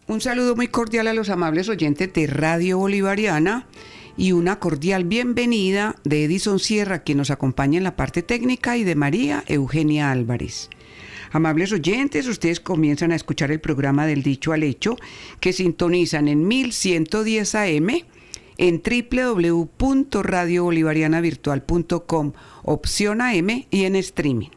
Un saludo muy cordial a los amables oyentes de Radio Bolivariana y una cordial bienvenida de Edison Sierra, quien nos acompaña en la parte técnica, y de María Eugenia Álvarez. Amables oyentes, ustedes comienzan a escuchar el programa del Dicho al Hecho, que sintonizan en 1110 AM, en www.radiobolivarianavirtual.com, opción AM, y en streaming.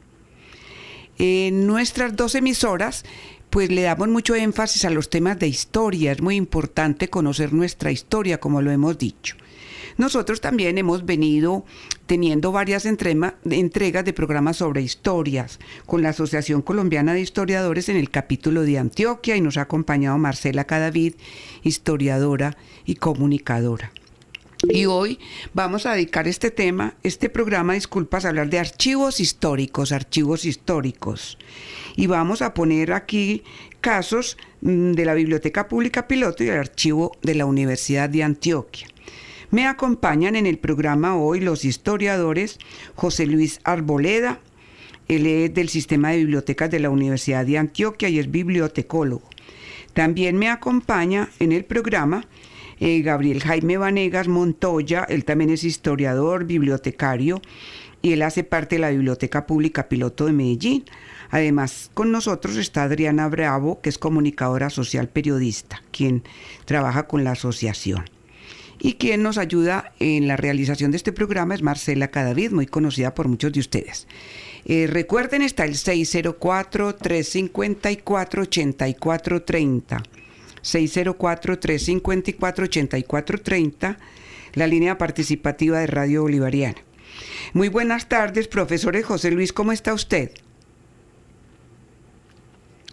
En nuestras dos emisoras, pues le damos mucho énfasis a los temas de historia. Es muy importante conocer nuestra historia, como lo hemos dicho. Nosotros también hemos venido teniendo varias entregas de programas sobre historias con la Asociación Colombiana de Historiadores en el capítulo de Antioquia, y nos ha acompañado Marcela Cadavid, historiadora y comunicadora. Y hoy vamos a dedicar este programa, disculpas, a hablar de archivos históricos. Y vamos a poner aquí casos de la Biblioteca Pública Piloto y del archivo de la Universidad de Antioquia. Me acompañan en el programa hoy los historiadores José Luis Arboleda. Él es del Sistema de Bibliotecas de la Universidad de Antioquia y es bibliotecólogo. También me acompaña en el programa Gabriel Jaime Vanegas Montoya. Él también es historiador, bibliotecario, y él hace parte de la Biblioteca Pública Piloto de Medellín. Además, con nosotros está Adriana Bravo, que es comunicadora social periodista, quien trabaja con la asociación. Y quien nos ayuda en la realización de este programa es Marcela Cadavid, muy conocida por muchos de ustedes. Recuerden, está el 604-354-8430. 604-354-8430, la línea participativa de Radio Bolivariana. Muy buenas tardes, profesor José Luis, ¿cómo está usted?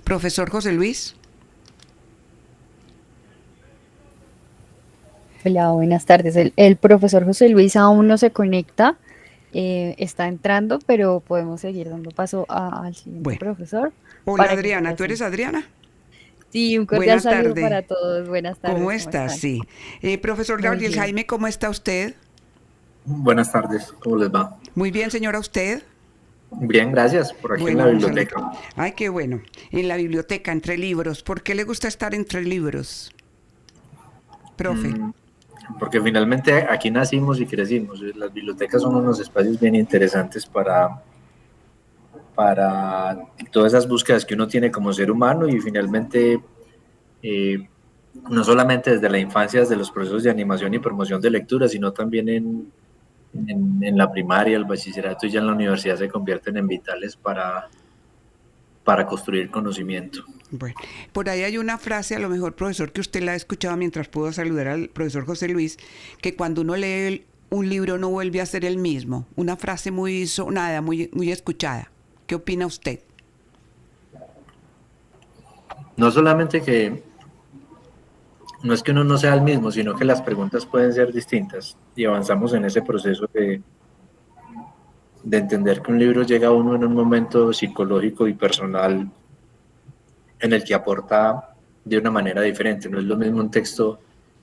Profesor José Luis. Hola, buenas tardes. El profesor José Luis aún no se conecta, está entrando, pero podemos seguir dando paso al siguiente profesor. Hola Adriana, ¿tú eres Adriana? Sí, un cordial saludo para todos. Buenas tardes. ¿Cómo estás? Sí. Profesor Gabriel Jaime, ¿cómo está usted? Buenas tardes, ¿cómo les va? Muy bien, señora, ¿usted? Bien, gracias, por aquí en la biblioteca. Ay, qué bueno. En la biblioteca, entre libros. ¿Por qué le gusta estar entre libros, profe? Porque finalmente aquí nacimos y crecimos. Las bibliotecas son unos espacios bien interesantes para todas esas búsquedas que uno tiene como ser humano, y finalmente no solamente desde la infancia, desde los procesos de animación y promoción de lectura, sino también en la primaria, el bachillerato y ya en la universidad se convierten en vitales para construir conocimiento. Bueno, por ahí hay una frase, a lo mejor, profesor, que usted la ha escuchado mientras pudo saludar al profesor José Luis, que cuando uno lee un libro no vuelve a ser el mismo. Una frase muy sonada, muy escuchada. ¿Qué opina usted? No solamente que no es que uno no sea el mismo, sino que las preguntas pueden ser distintas, y avanzamos en ese proceso de entender que un libro llega a uno en un momento psicológico y personal en el que aporta de una manera diferente. No es lo mismo un texto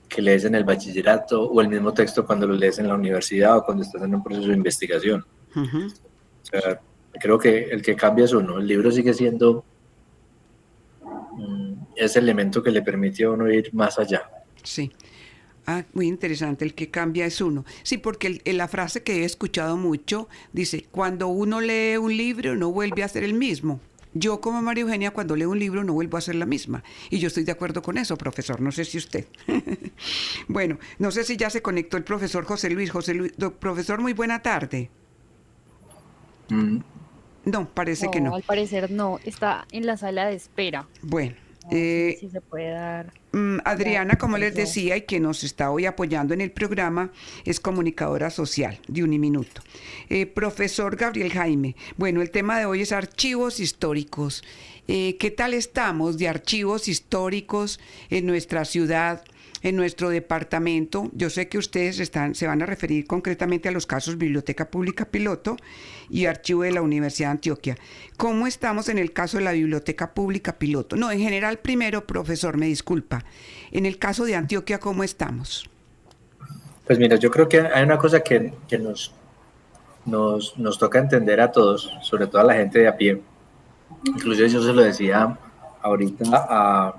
que lees en el bachillerato o el mismo texto cuando lo lees en la universidad o cuando estás en un proceso de investigación. O sea, creo que el que cambia es uno. El libro sigue siendo ese elemento que le permite a uno ir más allá. Sí. Ah, muy interesante, el que cambia es uno. Sí, porque la frase que he escuchado mucho dice, cuando uno lee un libro no vuelve a ser el mismo. Yo, como María Eugenia, cuando leo un libro no vuelvo a ser la misma. Y yo estoy de acuerdo con eso, profesor. No sé si usted. Bueno, no sé si ya se conectó el profesor José Luis. Profesor, muy buena tarde. No, parece que no. Al parecer no, está en la sala de espera. Bueno. Si se puede dar Adriana, como les decía, y que nos está hoy apoyando en el programa, es comunicadora social de Uniminuto. Profesor Gabriel Jaime, bueno, el tema de hoy es archivos históricos. ¿Qué tal estamos de archivos históricos en nuestra ciudad, en nuestro departamento? Yo sé que ustedes se van a referir concretamente a los casos Biblioteca Pública Piloto y Archivo de la Universidad de Antioquia. ¿Cómo estamos en el caso de la Biblioteca Pública Piloto? No, en general primero, profesor, me disculpa. En el caso de Antioquia, ¿cómo estamos? Pues mira, yo creo que hay una cosa que nos toca entender a todos, sobre todo a la gente de a pie. Incluso yo se lo decía ahorita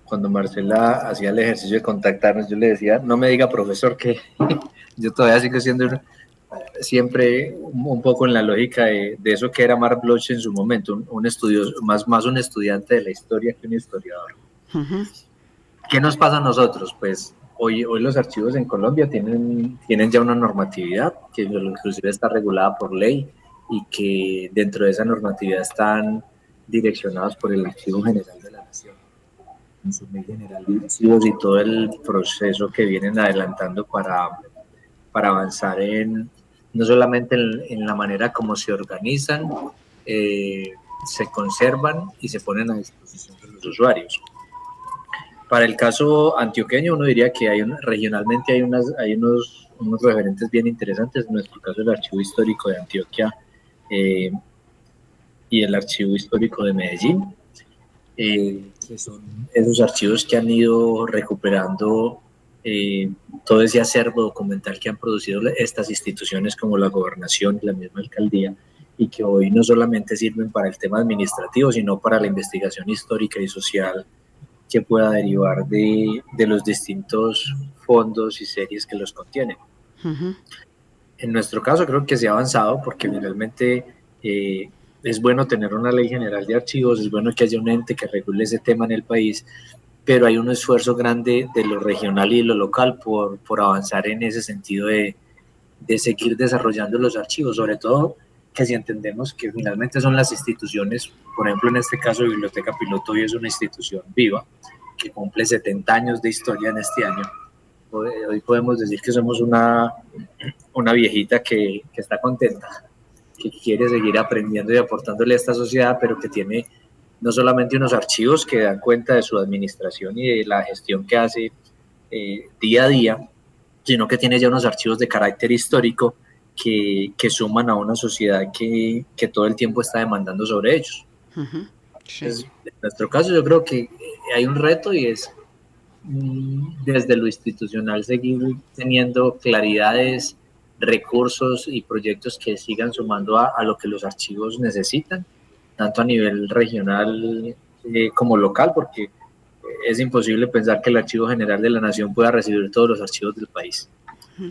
cuando Marcela hacía el ejercicio de contactarnos, yo le decía, no me diga profesor que yo todavía sigo siendo siempre un poco en la lógica de eso que era Marc Bloch en su momento, un estudioso, más un estudiante de la historia que un historiador. Uh-huh. ¿Qué nos pasa a nosotros? Pues hoy los archivos en Colombia tienen ya una normatividad que inclusive está regulada por ley y que dentro de esa normatividad están direccionados por el Archivo General de la Nación, en su ley general de archivos y todo el proceso que vienen adelantando para avanzar no solamente en la manera como se organizan, se conservan y se ponen a disposición de los usuarios. Para el caso antioqueño, uno diría que regionalmente hay unos referentes bien interesantes. En nuestro caso, el Archivo Histórico de Antioquia y el Archivo Histórico de Medellín, que son esos archivos que han ido recuperando todo ese acervo documental que han producido estas instituciones como la gobernación y la misma alcaldía, y que hoy no solamente sirven para el tema administrativo, sino para la investigación histórica y social que pueda derivar de los distintos fondos y series que los contienen. Uh-huh. En nuestro caso creo que se ha avanzado porque finalmente es bueno tener una ley general de archivos, es bueno que haya un ente que regule ese tema en el país, pero hay un esfuerzo grande de lo regional y de lo local por avanzar en ese sentido de seguir desarrollando los archivos, sobre todo que si entendemos que finalmente son las instituciones, por ejemplo en este caso Biblioteca Piloto hoy es una institución viva que cumple 70 años de historia en este año. Hoy podemos decir que somos una viejita que está contenta, que quiere seguir aprendiendo y aportándole a esta sociedad, pero que tiene no solamente unos archivos que dan cuenta de su administración y de la gestión que hace día a día, sino que tiene ya unos archivos de carácter histórico que suman a una sociedad que todo el tiempo está demandando sobre ellos. Uh-huh. Sí. Entonces, en nuestro caso yo creo que hay un reto y es desde lo institucional seguir teniendo claridades, recursos y proyectos que sigan sumando a lo que los archivos necesitan, tanto a nivel regional como local, porque es imposible pensar que el Archivo General de la Nación pueda recibir todos los archivos del país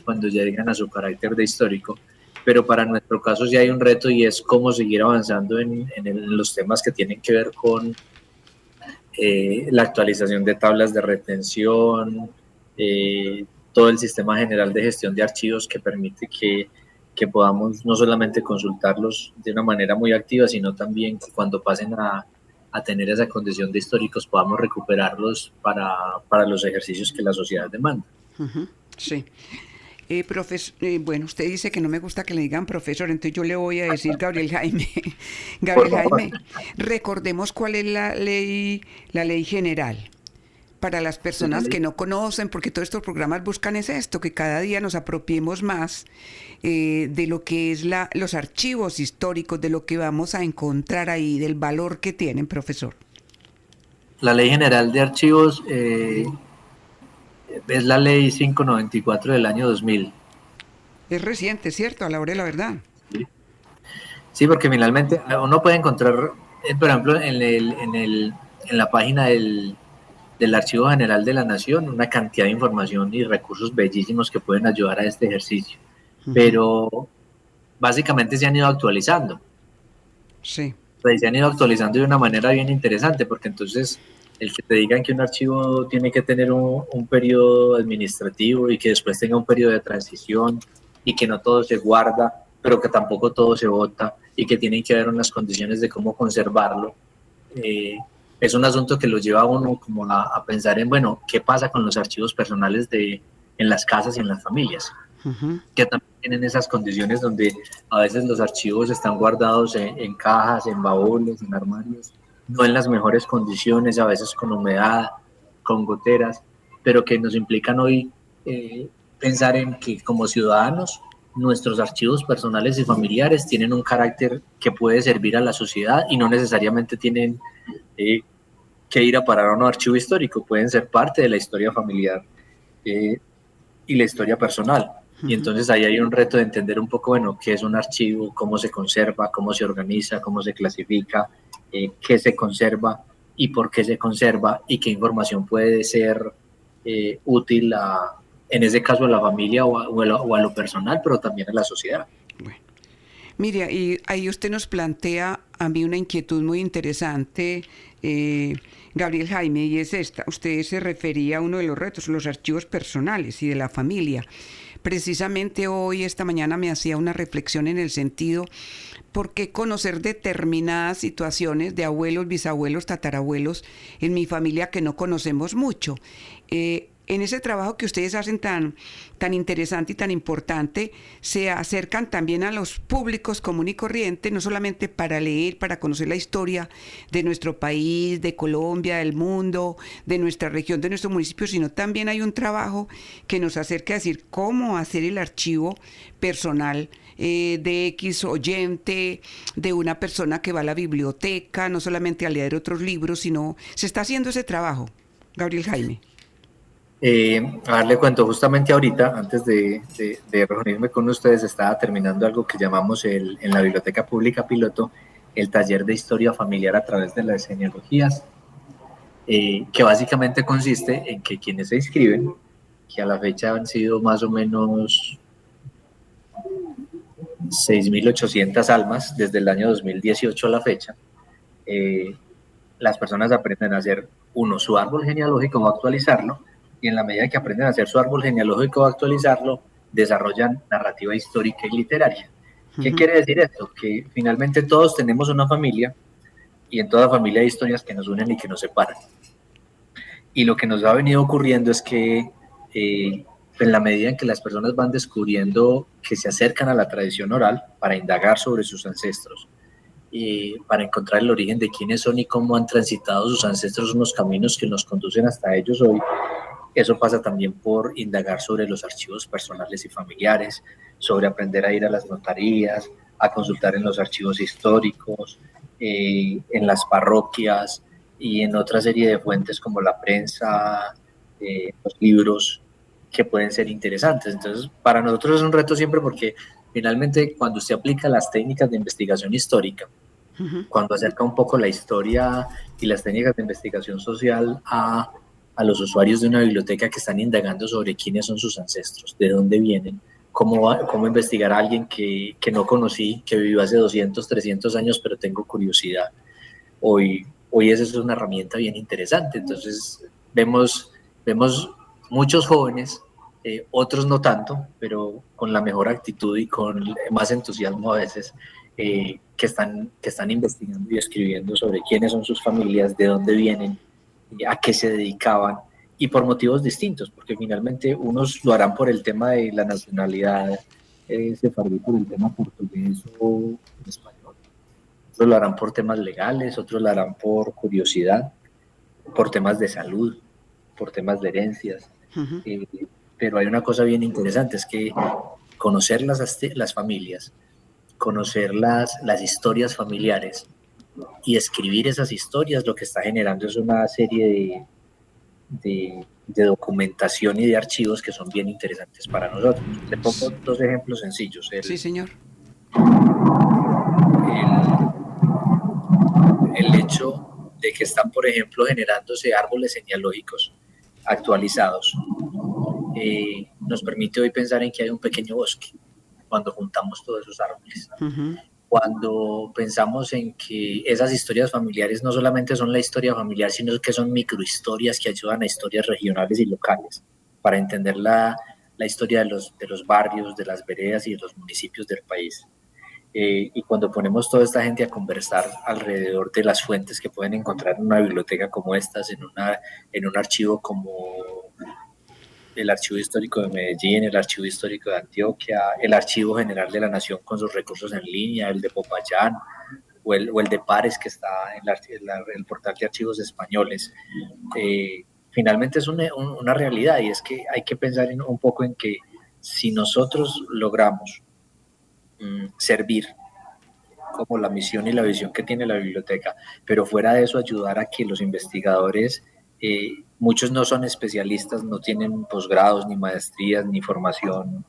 cuando llegan a su carácter de histórico, pero para nuestro caso sí hay un reto y es cómo seguir avanzando en los temas que tienen que ver con la actualización de tablas de retención, todo el sistema general de gestión de archivos que permite que podamos no solamente consultarlos de una manera muy activa, sino también que cuando pasen a tener esa condición de históricos podamos recuperarlos para los ejercicios que la sociedad demanda. Uh-huh. Sí. Bueno, usted dice que no me gusta que le digan profesor, entonces yo le voy a decir Gabriel Jaime. Gabriel Jaime, recordemos cuál es la ley general para las personas que no conocen, porque todos estos programas buscan es esto, que cada día nos apropiemos más de lo que es los archivos históricos, de lo que vamos a encontrar ahí, del valor que tienen, profesor. La Ley General de Archivos es la Ley 594 del año 2000. Es reciente, ¿cierto? A la hora de la verdad. Sí, porque finalmente uno puede encontrar, por ejemplo, en la página del Archivo General de la Nación una cantidad de información y recursos bellísimos que pueden ayudar a este ejercicio. Uh-huh. Pero básicamente se han ido actualizando. Sí. Pues se han ido actualizando de una manera bien interesante, porque entonces el que te digan que un archivo tiene que tener un periodo administrativo y que después tenga un periodo de transición y que no todo se guarda, pero que tampoco todo se bota y que tienen que haber unas condiciones de cómo conservarlo, es un asunto que lo lleva a uno como a pensar en, bueno, ¿qué pasa con los archivos personales en las casas y en las familias? Que también tienen esas condiciones donde a veces los archivos están guardados en cajas, en baúles, en armarios, no en las mejores condiciones, a veces con humedad, con goteras, pero que nos implican hoy pensar en que como ciudadanos nuestros archivos personales y familiares tienen un carácter que puede servir a la sociedad y no necesariamente tienen que ir a parar a un archivo histórico, pueden ser parte de la historia familiar y la historia personal. Y entonces ahí hay un reto de entender un poco, bueno, qué es un archivo, cómo se conserva, cómo se organiza, cómo se clasifica, qué se conserva y por qué se conserva y qué información puede ser útil en ese caso a la familia o a lo personal, pero también a la sociedad. Bueno. Mire, y ahí usted nos plantea a mí una inquietud muy interesante, Gabriel Jaime, y es esta. Usted se refería a uno de los retos, los archivos personales y de la familia. Precisamente hoy, esta mañana, me hacía una reflexión en el sentido, ¿por qué conocer determinadas situaciones de abuelos, bisabuelos, tatarabuelos en mi familia que no conocemos mucho? En ese trabajo que ustedes hacen tan interesante y tan importante, se acercan también a los públicos común y corriente, no solamente para leer, para conocer la historia de nuestro país, de Colombia, del mundo, de nuestra región, de nuestro municipio, sino también hay un trabajo que nos acerca a decir cómo hacer el archivo personal de X oyente, de una persona que va a la biblioteca, no solamente a leer otros libros, sino se está haciendo ese trabajo. Gabriel Jaime. A darle cuento, justamente ahorita, antes de reunirme con ustedes, estaba terminando algo que llamamos en la Biblioteca Pública Piloto, el taller de historia familiar a través de las genealogías, que básicamente consiste en que quienes se inscriben, que a la fecha han sido más o menos 6.800 almas desde el año 2018 a la fecha, las personas aprenden a hacer, su árbol genealógico o actualizarlo, y en la medida que aprenden a hacer su árbol genealógico o actualizarlo, desarrollan narrativa histórica y literaria. ¿Qué quiere decir esto? Que finalmente todos tenemos una familia, y en toda familia hay historias que nos unen y que nos separan. Y lo que nos ha venido ocurriendo es que en la medida en que las personas van descubriendo que se acercan a la tradición oral para indagar sobre sus ancestros, para encontrar el origen de quiénes son y cómo han transitado sus ancestros unos caminos que nos conducen hasta ellos hoy, eso pasa también por indagar sobre los archivos personales y familiares, sobre aprender a ir a las notarías, a consultar en los archivos históricos, en las parroquias y en otra serie de fuentes como la prensa, los libros, que pueden ser interesantes. Entonces, para nosotros es un reto siempre porque finalmente cuando usted aplica las técnicas de investigación histórica, cuando acerca un poco la historia y las técnicas de investigación social a los usuarios de una biblioteca que están indagando sobre quiénes son sus ancestros, de dónde vienen, cómo investigar a alguien que no conocí, que vivió hace 200, 300 años, pero tengo curiosidad. Hoy esa es una herramienta bien interesante. Entonces, vemos muchos jóvenes, otros no tanto, pero con la mejor actitud y con más entusiasmo a veces, que están investigando y escribiendo sobre quiénes son sus familias, de dónde vienen, a qué se dedicaban, y por motivos distintos, porque finalmente unos lo harán por el tema de la nacionalidad sefardí, por el tema portugués o español, otros lo harán por temas legales, otros lo harán por curiosidad, por temas de salud, por temas de herencias. Pero hay una cosa bien interesante, es que conocer las familias, conocer las historias familiares y escribir esas historias, lo que está generando es una serie de documentación y de archivos que son bien interesantes para nosotros. Le pongo dos ejemplos sencillos. Sí, señor. El hecho de que están, por ejemplo, generándose árboles genealógicos actualizados, nos permite hoy pensar en que hay un pequeño bosque cuando juntamos todos esos árboles. Cuando pensamos en que esas historias familiares no solamente son la historia familiar, sino que son microhistorias que ayudan a historias regionales y locales para entender la historia de los barrios, de las veredas y de los municipios del país. Y cuando ponemos toda esta gente a conversar alrededor de las fuentes que pueden encontrar en una biblioteca como estas, en un archivo como el Archivo Histórico de Medellín, el Archivo Histórico de Antioquia, el Archivo General de la Nación con sus recursos en línea, el de Popayán, o el de Pares, que está en el portal de archivos españoles, finalmente es una realidad, y es que hay que pensar un poco en que si nosotros logramos servir como la misión y la visión que tiene la biblioteca, pero fuera de eso ayudar a que los investigadores, muchos no son especialistas, no tienen posgrados, ni maestrías, ni formación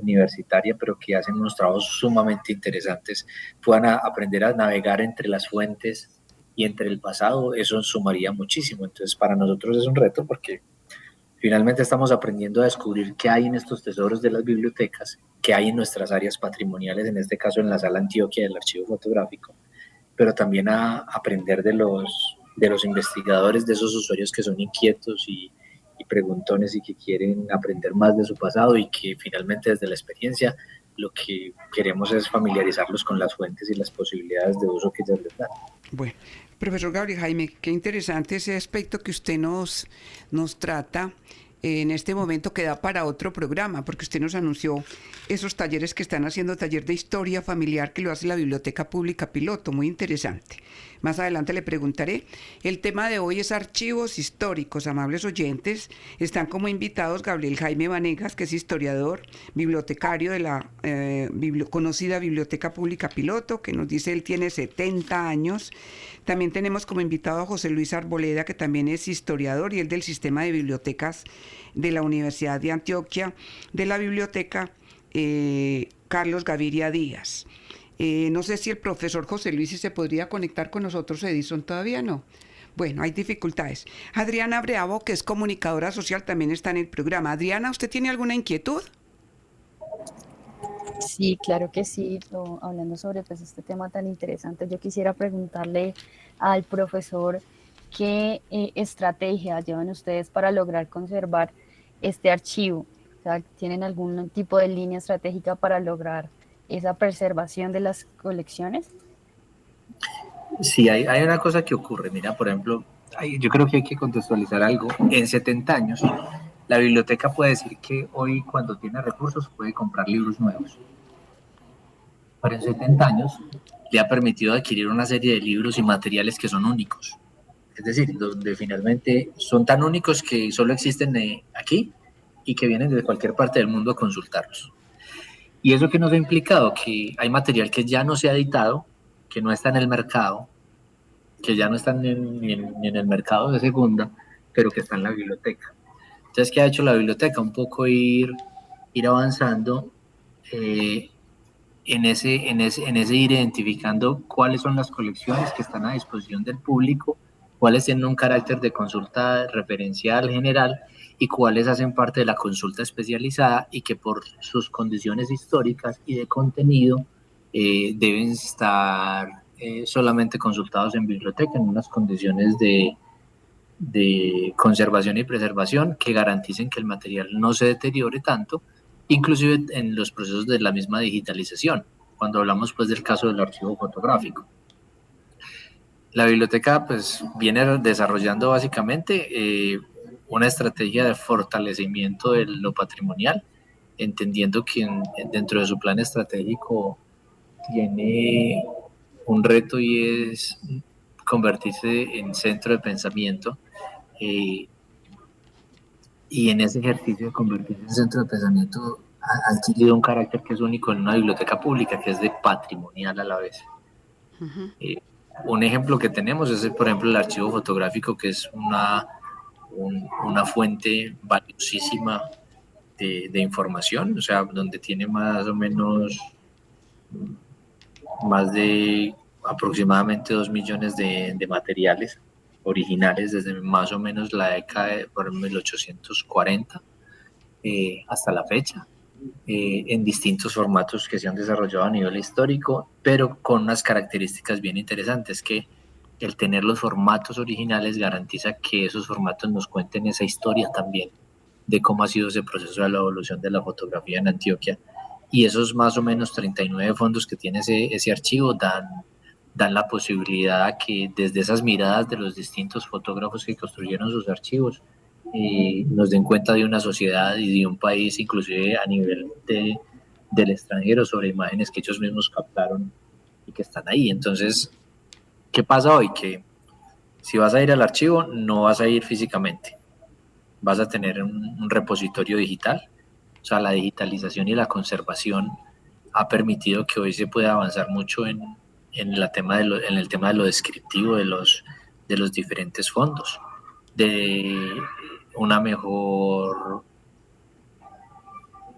universitaria, pero que hacen unos trabajos sumamente interesantes, puedan aprender a navegar entre las fuentes y entre el pasado, eso sumaría muchísimo. Entonces para nosotros es un reto porque finalmente estamos aprendiendo a descubrir qué hay en estos tesoros de las bibliotecas, qué hay en nuestras áreas patrimoniales, en este caso en la Sala Antioquia del Archivo Fotográfico, pero también a aprender de los investigadores, de esos usuarios que son inquietos y preguntones y que quieren aprender más de su pasado, y que finalmente desde la experiencia lo que queremos es familiarizarlos con las fuentes y las posibilidades de uso que ellas les dan. Bueno, profesor Gabriel Jaime, qué interesante ese aspecto que usted nos trata en este momento, que da para otro programa, porque usted nos anunció esos talleres que están haciendo, taller de historia familiar que lo hace la Biblioteca Pública Piloto, muy interesante. Más adelante le preguntaré. El tema de hoy es archivos históricos. Amables oyentes, están como invitados Gabriel Jaime Vanegas, que es historiador, bibliotecario de la conocida Biblioteca Pública Piloto, que nos dice él tiene 70 años. También tenemos como invitado a José Luis Arboleda, que también es historiador y él del Sistema de Bibliotecas de la Universidad de Antioquia, de la Biblioteca Carlos Gaviria Díaz. No sé si el profesor José Luis se podría conectar con nosotros, Edison, todavía no. Bueno, hay dificultades. Adriana Bravo, que es comunicadora social, también está en el programa. Adriana, ¿usted tiene alguna inquietud? Sí, claro que sí. Hablando sobre pues, este tema tan interesante, yo quisiera preguntarle al profesor qué estrategia llevan ustedes para lograr conservar este archivo. O sea, ¿tienen algún tipo de línea estratégica para lograr esa preservación de las colecciones? Sí, hay una cosa que ocurre. Mira, por ejemplo, yo creo que hay que contextualizar algo. En 70 años, la biblioteca puede decir que hoy, cuando tiene recursos, puede comprar libros nuevos. Pero en 70 años le ha permitido adquirir una serie de libros y materiales que son únicos. Es decir, donde finalmente son tan únicos que solo existen aquí y que vienen de cualquier parte del mundo a consultarlos. ¿Y eso qué nos ha implicado? Que hay material que ya no se ha editado, que no está en el mercado, que ya no está ni en el mercado de segunda, pero que está en la biblioteca. Entonces, ¿qué ha hecho la biblioteca? Un poco ir avanzando en ese ir identificando cuáles son las colecciones que están a disposición del público, cuáles tienen un carácter de consulta referencial general y cuáles hacen parte de la consulta especializada y que por sus condiciones históricas y de contenido deben estar solamente consultados en biblioteca en unas condiciones de conservación y preservación que garanticen que el material no se deteriore tanto, inclusive en los procesos de la misma digitalización, cuando hablamos pues del caso del archivo fotográfico. La biblioteca pues viene desarrollando básicamente una estrategia de fortalecimiento de lo patrimonial, entendiendo que dentro de su plan estratégico tiene un reto y es convertirse en centro de pensamiento, y en ese ejercicio de convertirse en centro de pensamiento ha adquirido un carácter que es único en una biblioteca pública, que es de patrimonial a la vez. Uh-huh. Un ejemplo que tenemos es, por ejemplo, el archivo fotográfico, que es una fuente valiosísima de información, o sea, donde tiene más o menos más de aproximadamente 2 millones de materiales originales desde más o menos la década de 1840 hasta la fecha, en distintos formatos que se han desarrollado a nivel histórico, pero con unas características bien interesantes, que el tener los formatos originales garantiza que esos formatos nos cuenten esa historia también de cómo ha sido ese proceso de la evolución de la fotografía en Antioquia y esos más o menos 39 fondos que tiene ese archivo dan la posibilidad a que desde esas miradas de los distintos fotógrafos que construyeron sus archivos nos den cuenta de una sociedad y de un país, inclusive a nivel del extranjero, sobre imágenes que ellos mismos captaron y que están ahí. Entonces, ¿qué pasa hoy? Que si vas a ir al archivo, no vas a ir físicamente, vas a tener un repositorio digital. O sea, la digitalización y la conservación ha permitido que hoy se pueda avanzar mucho en el tema de lo descriptivo de los diferentes fondos, de una mejor,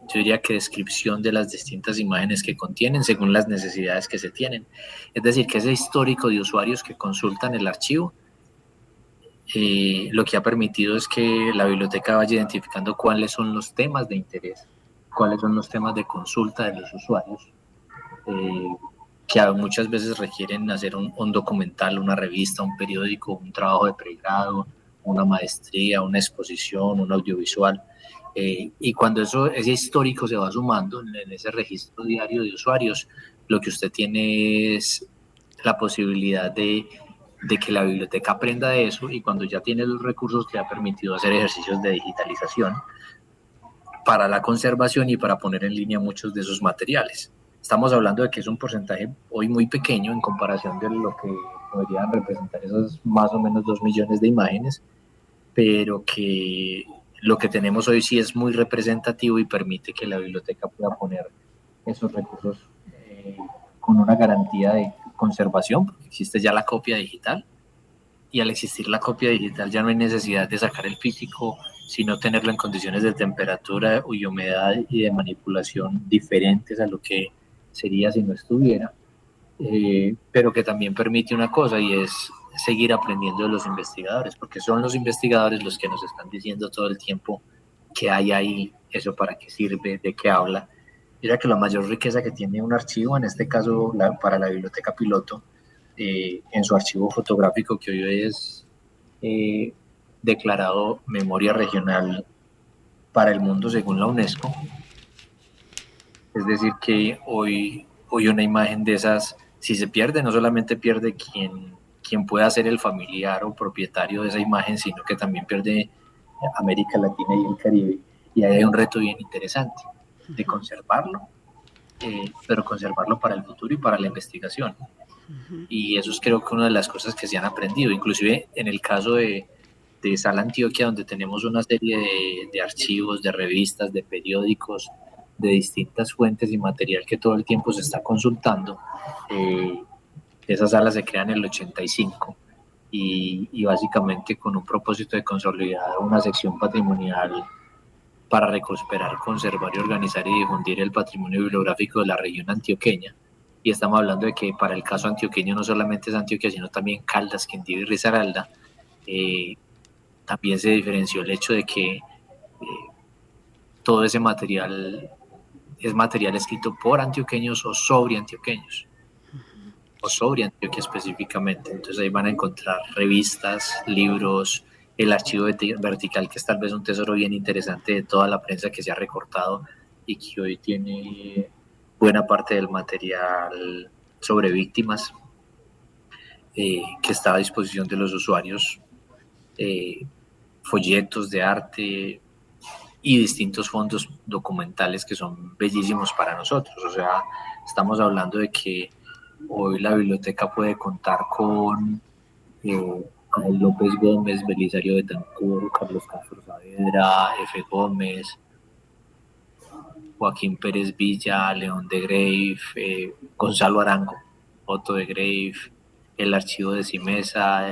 yo diría que descripción de las distintas imágenes que contienen según las necesidades que se tienen. Es decir, que ese histórico de usuarios que consultan el archivo, lo que ha permitido es que la biblioteca vaya identificando cuáles son los temas de interés, cuáles son los temas de consulta de los usuarios, que muchas veces requieren hacer un documental, una revista, un periódico, un trabajo de pregrado, una maestría, una exposición, un audiovisual. Y cuando ese histórico se va sumando en ese registro diario de usuarios, lo que usted tiene es la posibilidad de que la biblioteca aprenda de eso, y cuando ya tiene los recursos le ha permitido hacer ejercicios de digitalización para la conservación y para poner en línea muchos de esos materiales. Estamos hablando de que es un porcentaje hoy muy pequeño en comparación de lo que podrían representar esos más o menos 2 millones de imágenes, pero que lo que tenemos hoy sí es muy representativo y permite que la biblioteca pueda poner esos recursos con una garantía de conservación, porque existe ya la copia digital, y al existir la copia digital ya no hay necesidad de sacar el físico, sino tenerlo en condiciones de temperatura y humedad y de manipulación diferentes a lo que sería si no estuviera, pero que también permite una cosa, y es seguir aprendiendo de los investigadores, porque son los investigadores los que nos están diciendo todo el tiempo qué hay ahí, eso para qué sirve, de qué habla. Mira que la mayor riqueza que tiene un archivo, en este caso para la biblioteca piloto, en su archivo fotográfico, que hoy es declarado Memoria Regional para el Mundo según la UNESCO. Es decir, que hoy una imagen de esas, si se pierde, no solamente pierde quien pueda ser el familiar o propietario de esa imagen, sino que también pierde América Latina y el Caribe. Y ahí hay un reto bien interesante de conservarlo, pero conservarlo para el futuro y para la investigación. Y eso es, creo que, una de las cosas que se han aprendido, inclusive en el caso de Sala Antioquia, donde tenemos una serie de archivos, de revistas, de periódicos, de distintas fuentes y material que todo el tiempo se está consultando. Esa sala se crea en el 85 y básicamente con un propósito de consolidar una sección patrimonial para recuperar, conservar y organizar y difundir el patrimonio bibliográfico de la región antioqueña. Y estamos hablando de que para el caso antioqueño no solamente es Antioquia, sino también Caldas, Quindío y Risaralda. También se diferenció el hecho de que todo ese material es material escrito por antioqueños o sobre antioqueños, o sobre Antioquia específicamente. Entonces ahí van a encontrar revistas, libros, el archivo vertical, que es tal vez un tesoro bien interesante de toda la prensa que se ha recortado y que hoy tiene buena parte del material sobre víctimas que está a disposición de los usuarios, folletos de arte y distintos fondos documentales que son bellísimos para nosotros. O sea, estamos hablando de que hoy la biblioteca puede contar con López Gómez, Belisario Betancur, Carlos Castro Saavedra, F. Gómez, Joaquín Pérez Villa, León de Grave, Gonzalo Arango, Otto de Grave, el archivo de Simesa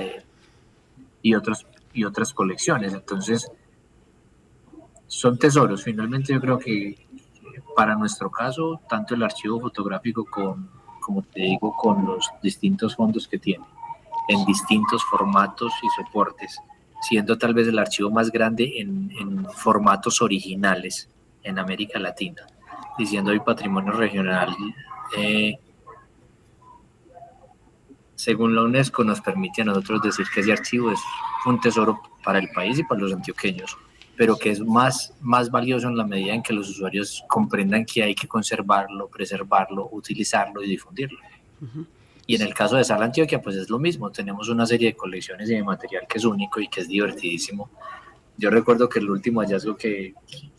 y otras colecciones. Entonces, son tesoros. Finalmente, yo creo que para nuestro caso, tanto el archivo fotográfico como te digo, con los distintos fondos que tiene, en distintos formatos y soportes, siendo tal vez el archivo más grande en formatos originales en América Latina, diciendo hoy patrimonio regional, según la UNESCO, nos permite a nosotros decir que ese archivo es un tesoro para el país y para los antioqueños. pero que es más valioso en la medida en que los usuarios comprendan que hay que conservarlo, preservarlo, utilizarlo y difundirlo. Y en el caso de Sala Antioquia, pues es lo mismo. Tenemos una serie de colecciones y de material que es único y que es divertidísimo. Yo recuerdo que el último hallazgo que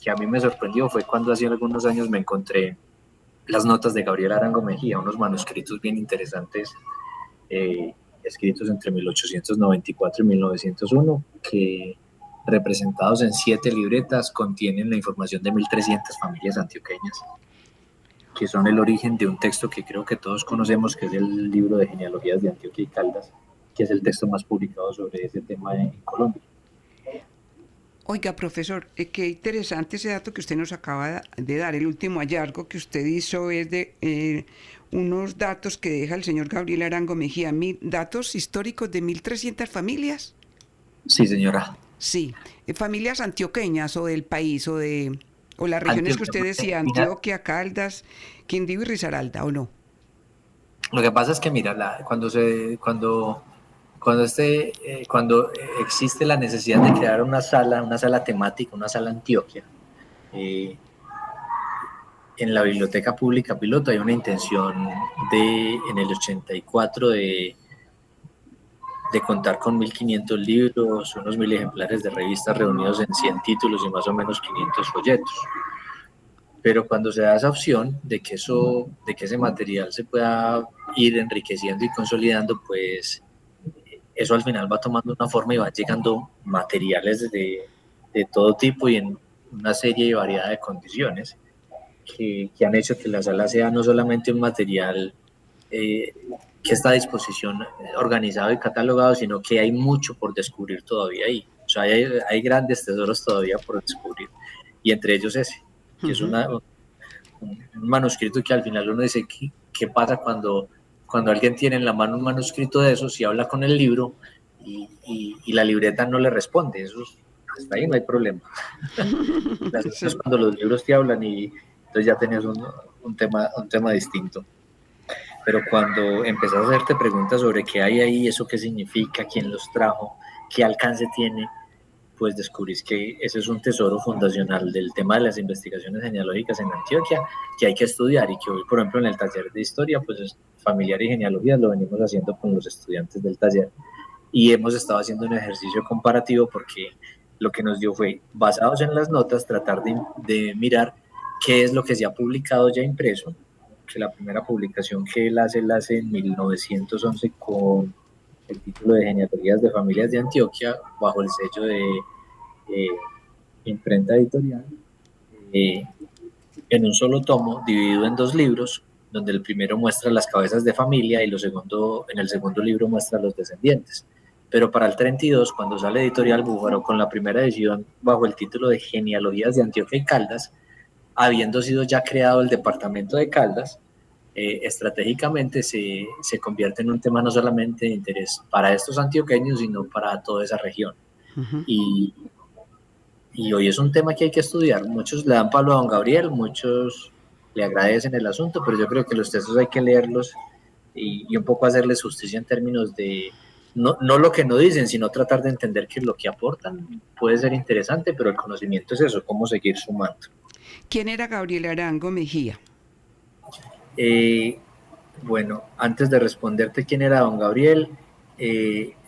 a mí me sorprendió fue cuando hace algunos años me encontré las notas de Gabriel Arango Mejía, unos manuscritos bien interesantes, escritos entre 1894 y 1901, que representados en 7 libretas contienen la información de 1.300 familias antioqueñas, que son el origen de un texto que creo que todos conocemos, que es el libro de genealogías de Antioquia y Caldas, que es el texto más publicado sobre ese tema en Colombia. Oiga, profesor, qué interesante ese dato que usted nos acaba de dar. El último hallazgo que usted hizo es de unos datos que deja el señor Gabriel Arango Mejía, datos históricos de 1.300 familias. Sí, señora. Sí, familias antioqueñas o del país o las regiones que usted decía, Antioquia, Caldas, Quindío y Risaralda, ¿o no? Lo que pasa es que, mira, cuando existe la necesidad de crear una sala temática, una sala Antioquia, en la Biblioteca Pública Piloto hay una intención en el 84 de contar con 1.500 libros, unos 1.000 ejemplares de revistas reunidos en 100 títulos y más o menos 500 folletos. Pero cuando se da esa opción de que ese material se pueda ir enriqueciendo y consolidando, pues eso al final va tomando una forma y van llegando materiales de todo tipo y en una serie y variedad de condiciones que han hecho que la sala sea no solamente un material que está a disposición organizado y catalogado, sino que hay mucho por descubrir todavía ahí. O sea, hay grandes tesoros todavía por descubrir. Y entre ellos ese, que es un manuscrito que al final uno dice, ¿qué pasa cuando alguien tiene en la mano un manuscrito de esos y habla con el libro y la libreta no le responde? Eso hasta ahí no hay problema. Eso es cuando los libros te hablan y entonces ya tenías un tema distinto. Pero cuando empezás a hacerte preguntas sobre qué hay ahí, eso qué significa, quién los trajo, qué alcance tiene, pues descubrís que ese es un tesoro fundacional del tema de las investigaciones genealógicas en Antioquia, que hay que estudiar y que hoy, por ejemplo, en el taller de historia, pues familiar y genealogías lo venimos haciendo con los estudiantes del taller y hemos estado haciendo un ejercicio comparativo porque lo que nos dio fue, basados en las notas, tratar de mirar qué es lo que se ha publicado ya impreso, que la primera publicación que él hace en 1911 con el título de Genealogías de Familias de Antioquia, bajo el sello de Imprenta Editorial, en un solo tomo, dividido en 2 libros, donde el primero muestra las cabezas de familia y en el segundo libro muestra los descendientes. Pero para el 32, cuando sale Editorial Búfaro con la primera edición bajo el título de Genealogías de Antioquia y Caldas, habiendo sido ya creado el departamento de Caldas, estratégicamente se convierte en un tema no solamente de interés para estos antioqueños, sino para toda esa región. Uh-huh. Y hoy es un tema que hay que estudiar. Muchos le dan palo a don Gabriel, muchos le agradecen el asunto, pero yo creo que los textos hay que leerlos y un poco hacerles justicia en términos de no lo que no dicen, sino tratar de entender que lo que aportan puede ser interesante, pero el conocimiento es eso, cómo seguir sumando. ¿Quién era Gabriel Arango Mejía? Bueno, antes de responderte quién era don Gabriel,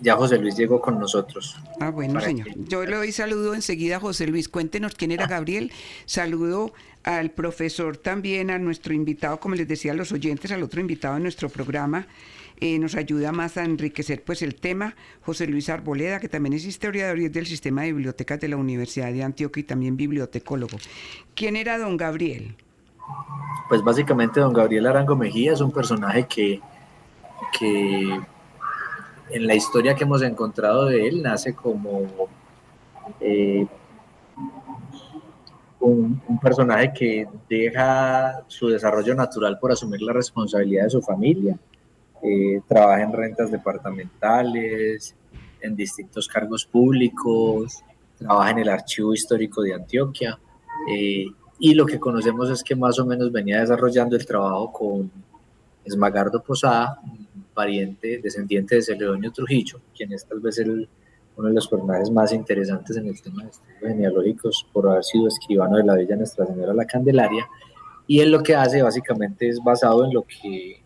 ya José Luis llegó con nosotros. Ah, bueno, señor. Yo le doy saludo enseguida a José Luis. Cuéntenos quién era Gabriel. Saludo al profesor también, a nuestro invitado, como les decía a los oyentes, al otro invitado de nuestro programa. Nos ayuda más a enriquecer pues el tema, José Luis Arboleda, que también es historiador y es del sistema de bibliotecas de la Universidad de Antioquia y también bibliotecólogo. ¿Quién era don Gabriel? Pues básicamente don Gabriel Arango Mejía es un personaje que en la historia que hemos encontrado de él nace como un personaje que deja su desarrollo natural por asumir la responsabilidad de su familia. Trabaja en rentas departamentales, en distintos cargos públicos, trabaja en el Archivo Histórico de Antioquia, y lo que conocemos es que más o menos venía desarrollando el trabajo con Esmagardo Posada, un descendiente de Celedonio Trujillo, quien es tal vez uno de los personajes más interesantes en el tema de estudios genealógicos por haber sido escribano de la Villa Nuestra Señora la Candelaria, y él lo que hace básicamente es basado en lo que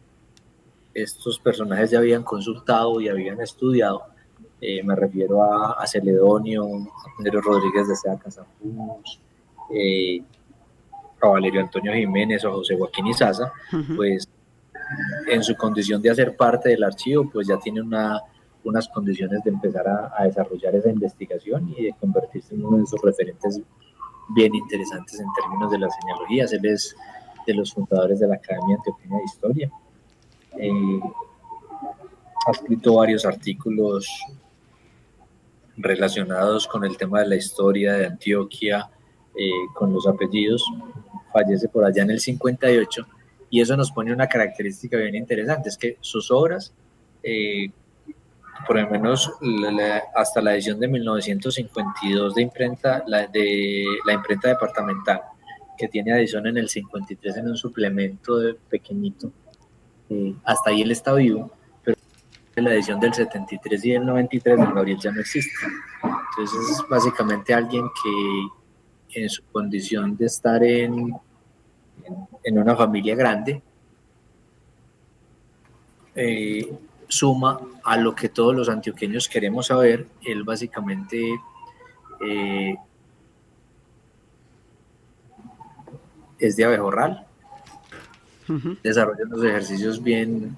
estos personajes ya habían consultado y habían estudiado. Me refiero a Celedonio, a Pedro Rodríguez de Seda Casapumus, a Valerio Antonio Jiménez o a José Joaquín Izaza. Pues en su condición de hacer parte del archivo, pues ya tiene unas condiciones de empezar a desarrollar esa investigación y de convertirse en uno de esos referentes bien interesantes en términos de las genealogías. Él es de los fundadores de la Academia Antioqueña de Historia. Ha escrito varios artículos relacionados con el tema de la historia de Antioquia, con los apellidos. Fallece por allá en el 58, y eso nos pone una característica bien interesante, es que sus obras, por lo menos hasta la edición de 1952 de imprenta, la imprenta departamental, que tiene adición en el 53 en un suplemento pequeñito, hasta ahí él está vivo, pero en la edición del 73 y del 93 don Gabriel ya no existe. Entonces es básicamente alguien que en su condición de estar en una familia grande, suma a lo que todos los antioqueños queremos saber. Él básicamente es de Abejorral, desarrolla unos ejercicios bien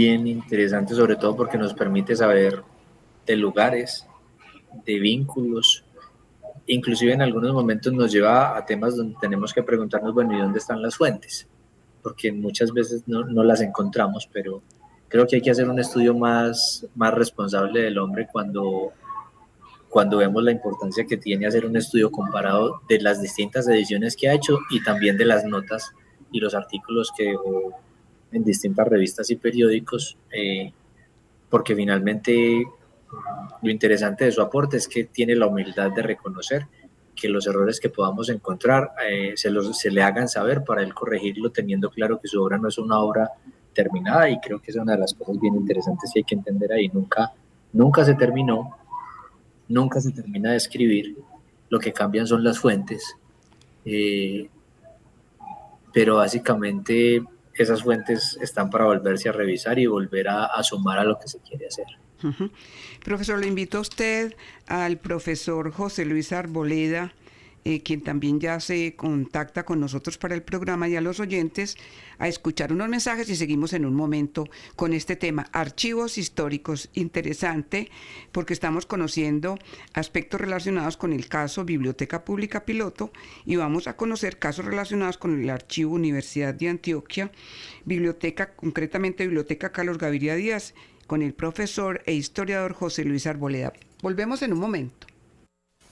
interesantes, sobre todo porque nos permite saber de lugares, de vínculos, inclusive en algunos momentos nos lleva a temas donde tenemos que preguntarnos, bueno, ¿y dónde están las fuentes? Porque muchas veces no las encontramos, pero creo que hay que hacer un estudio más responsable del hombre cuando vemos la importancia que tiene hacer un estudio comparado de las distintas ediciones que ha hecho y también de las notas y los artículos que dejó en distintas revistas y periódicos, porque finalmente lo interesante de su aporte es que tiene la humildad de reconocer que los errores que podamos encontrar se le hagan saber para él corregirlo, teniendo claro que su obra no es una obra terminada, y creo que es una de las cosas bien interesantes que hay que entender ahí. Nunca se terminó, nunca se termina de escribir, lo que cambian son las fuentes, pero básicamente esas fuentes están para volverse a revisar y volver a sumar a lo que se quiere hacer. Profesor, le invito a usted al profesor José Luis Arboleda, quien también ya se contacta con nosotros para el programa, y a los oyentes a escuchar unos mensajes, y seguimos en un momento con este tema, archivos históricos. Interesante, porque estamos conociendo aspectos relacionados con el caso Biblioteca Pública Piloto, y vamos a conocer casos relacionados con el Archivo Universidad de Antioquia, concretamente Biblioteca Carlos Gaviria Díaz, con el profesor e historiador José Luis Arboleda. Volvemos en un momento.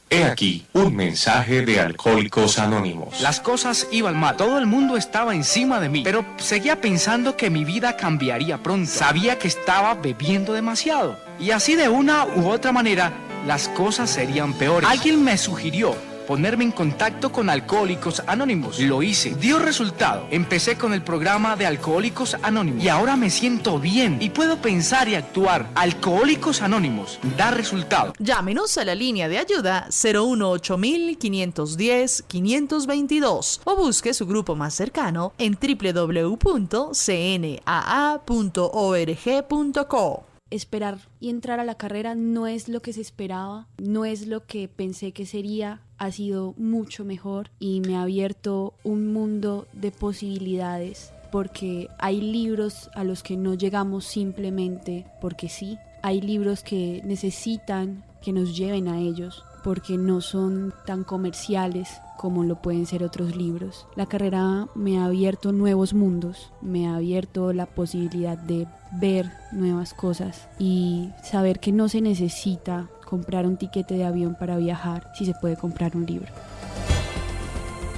He aquí un mensaje de Alcohólicos Anónimos. Las cosas iban mal, todo el mundo estaba encima de mí, pero seguía pensando que mi vida cambiaría pronto. Sabía que estaba bebiendo demasiado, y así de una u otra manera las cosas serían peores. Alguien me sugirió ponerme en contacto con Alcohólicos Anónimos. Lo hice, dio resultado. Empecé con el programa de Alcohólicos Anónimos y ahora me siento bien y puedo pensar y actuar. Alcohólicos Anónimos da resultado. Llámenos a la línea de ayuda 018-510-522 o busque su grupo más cercano en www.cnaa.org.co. Esperar y entrar a la carrera no es lo que se esperaba, no es lo que pensé que sería, ha sido mucho mejor y me ha abierto un mundo de posibilidades, porque hay libros a los que no llegamos simplemente porque sí, hay libros que necesitan que nos lleven a ellos, porque no son tan comerciales como lo pueden ser otros libros. La carrera me ha abierto nuevos mundos, me ha abierto la posibilidad de ver nuevas cosas y saber que no se necesita comprar un tiquete de avión para viajar si se puede comprar un libro.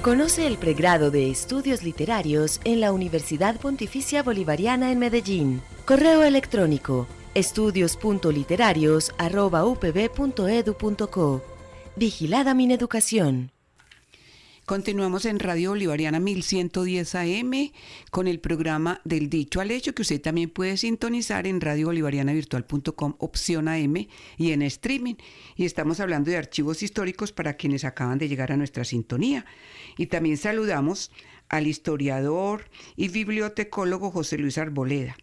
Conoce el pregrado de Estudios Literarios en la Universidad Pontificia Bolivariana en Medellín. Correo electrónico estudios.literarios@upb.edu.co. Vigilada Mineducación. Continuamos en Radio Bolivariana 1110 AM con el programa Del Dicho al Hecho, que usted también puede sintonizar en radiobolivarianavirtual.com, opción AM, y en streaming. Y estamos hablando de archivos históricos para quienes acaban de llegar a nuestra sintonía. Y también saludamos al historiador y bibliotecólogo José Luis Arboleda.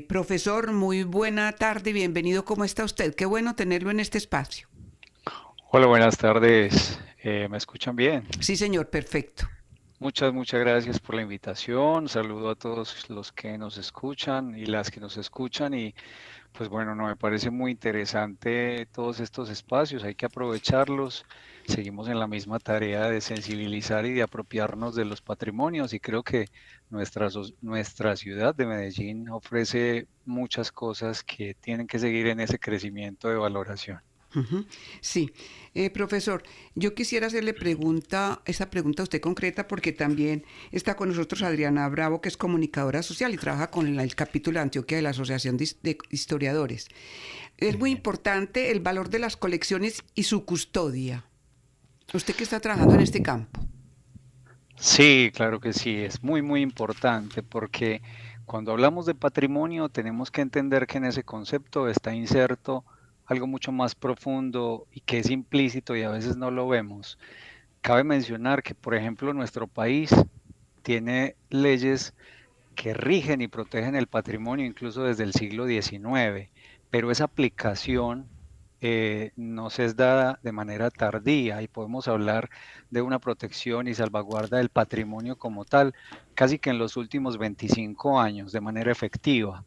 Profesor, muy buena tarde, bienvenido. ¿Cómo está usted? Qué bueno tenerlo en este espacio. Hola, buenas tardes. ¿Me escuchan bien? Sí, señor, perfecto. Muchas gracias por la invitación. Saludo a todos los que nos escuchan y las que nos escuchan. Y pues bueno, no, me parece muy interesante todos estos espacios. Hay que aprovecharlos. Seguimos en la misma tarea de sensibilizar y de apropiarnos de los patrimonios. Y creo que nuestra ciudad de Medellín ofrece muchas cosas que tienen que seguir en ese crecimiento de valoración. Sí, profesor, yo quisiera hacerle esa pregunta a usted concreta porque también está con nosotros Adriana Bravo, que es comunicadora social y trabaja con el capítulo de Antioquia de la Asociación de Historiadores. Es muy importante el valor de las colecciones y su custodia. Usted que está trabajando en este campo. Sí, claro que sí, es muy importante porque cuando hablamos de patrimonio tenemos que entender que en ese concepto está inserto algo mucho más profundo y que es implícito y a veces no lo vemos. Cabe mencionar que, por ejemplo, nuestro país tiene leyes que rigen y protegen el patrimonio incluso desde el siglo XIX, pero esa aplicación nos es dada de manera tardía y podemos hablar de una protección y salvaguarda del patrimonio como tal, casi que en los últimos 25 años, de manera efectiva,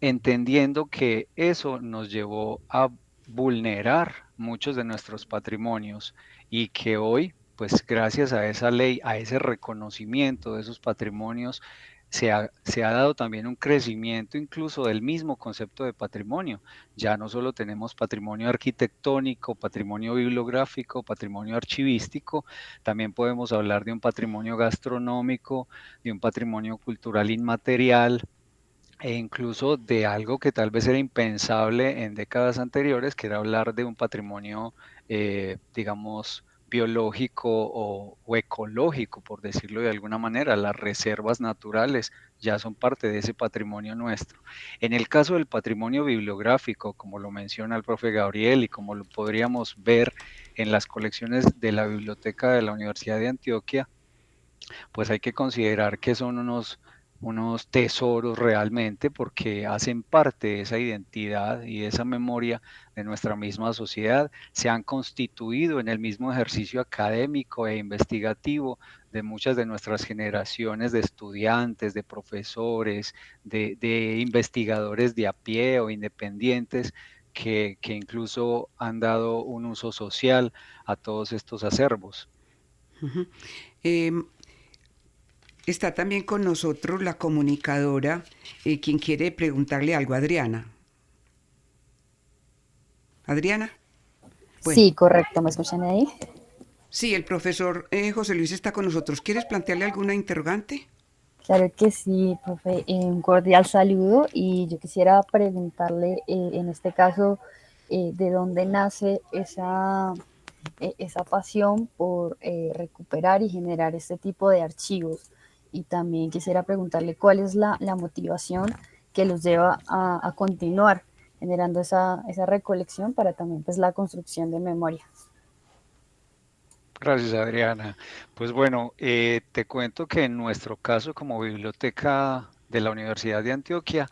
entendiendo que eso nos llevó a vulnerar muchos de nuestros patrimonios y que hoy, pues gracias a esa ley, a ese reconocimiento de esos patrimonios, se ha dado también un crecimiento incluso del mismo concepto de patrimonio. Ya no solo tenemos patrimonio arquitectónico, patrimonio bibliográfico, patrimonio archivístico, también podemos hablar de un patrimonio gastronómico, de un patrimonio cultural inmaterial, e incluso de algo que tal vez era impensable en décadas anteriores, que era hablar de un patrimonio, digamos, biológico o ecológico, por decirlo de alguna manera. Las reservas naturales ya son parte de ese patrimonio nuestro. En el caso del patrimonio bibliográfico, como lo menciona el profe Gabriel y como lo podríamos ver en las colecciones de la Biblioteca de la Universidad de Antioquia, pues hay que considerar que son unos tesoros realmente porque hacen parte de esa identidad y de esa memoria de nuestra misma sociedad, se han constituido en el mismo ejercicio académico e investigativo de muchas de nuestras generaciones de estudiantes, de profesores, de investigadores de a pie o independientes que incluso han dado un uso social a todos estos acervos. Uh-huh. Está también con nosotros la comunicadora, quien quiere preguntarle algo a Adriana. ¿Adriana? Bueno. Sí, correcto. ¿Me escuchan ahí? Sí, el profesor José Luis está con nosotros. ¿Quieres plantearle alguna interrogante? Claro que sí, profe. Un cordial saludo y yo quisiera preguntarle, en este caso, ¿de dónde nace esa pasión por recuperar y generar este tipo de archivos? Y también quisiera preguntarle cuál es la motivación que los lleva a continuar generando esa recolección para también pues la construcción de memoria. Gracias, Adriana. Pues bueno, te cuento que en nuestro caso como biblioteca de la Universidad de Antioquia,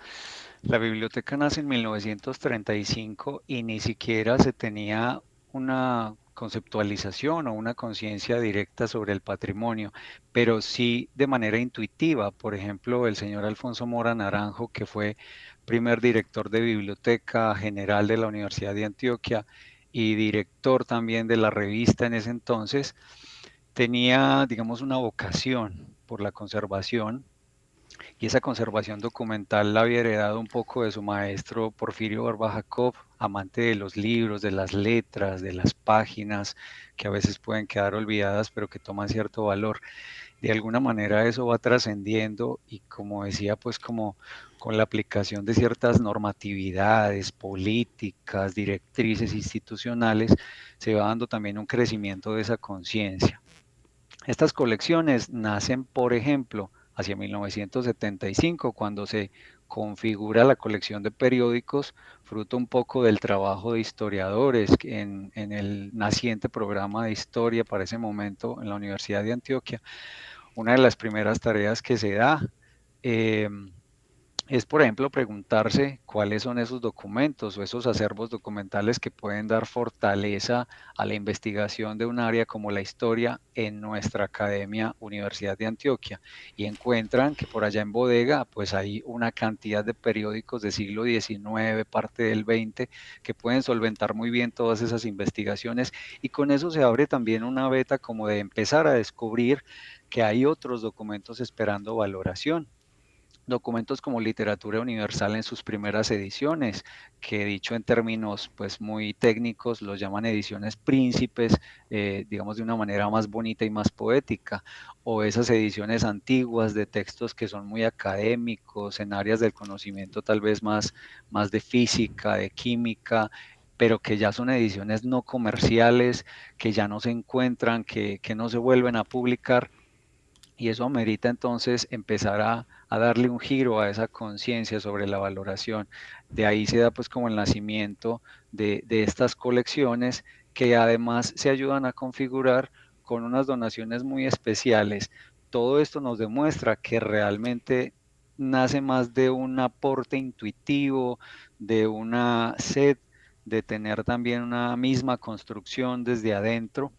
la biblioteca nace en 1935 y ni siquiera se tenía una conceptualización o una conciencia directa sobre el patrimonio, pero sí de manera intuitiva. Por ejemplo, el señor Alfonso Mora Naranjo, que fue primer director de Biblioteca General de la Universidad de Antioquia y director también de la revista en ese entonces, tenía, digamos, una vocación por la conservación. Y esa conservación documental la había heredado un poco de su maestro Porfirio Barba Jacob, amante de los libros, de las letras, de las páginas, que a veces pueden quedar olvidadas, pero que toman cierto valor. De alguna manera eso va trascendiendo y, como decía, pues como con la aplicación de ciertas normatividades, políticas, directrices institucionales, se va dando también un crecimiento de esa conciencia. Estas colecciones nacen, por ejemplo, hacia 1975, cuando se configura la colección de periódicos, fruto un poco del trabajo de historiadores en el naciente programa de historia para ese momento en la Universidad de Antioquia. Una de las primeras tareas que se da es, por ejemplo, preguntarse cuáles son esos documentos o esos acervos documentales que pueden dar fortaleza a la investigación de un área como la historia en nuestra academia Universidad de Antioquia. Y encuentran que por allá en bodega, pues hay una cantidad de periódicos del siglo XIX, parte del XX, que pueden solventar muy bien todas esas investigaciones. Y con eso se abre también una veta como de empezar a descubrir que hay otros documentos esperando valoración. Documentos como Literatura Universal en sus primeras ediciones, que dicho en términos pues muy técnicos los llaman ediciones príncipes, digamos de una manera más bonita y más poética, o esas ediciones antiguas de textos que son muy académicos en áreas del conocimiento tal vez más de física, de química, pero que ya son ediciones no comerciales, que ya no se encuentran, que no se vuelven a publicar. Y eso amerita entonces empezar a darle un giro a esa conciencia sobre la valoración. De ahí se da pues como el nacimiento de estas colecciones que además se ayudan a configurar con unas donaciones muy especiales. Todo esto nos demuestra que realmente nace más de un aporte intuitivo, de una sed de tener también una misma construcción desde adentro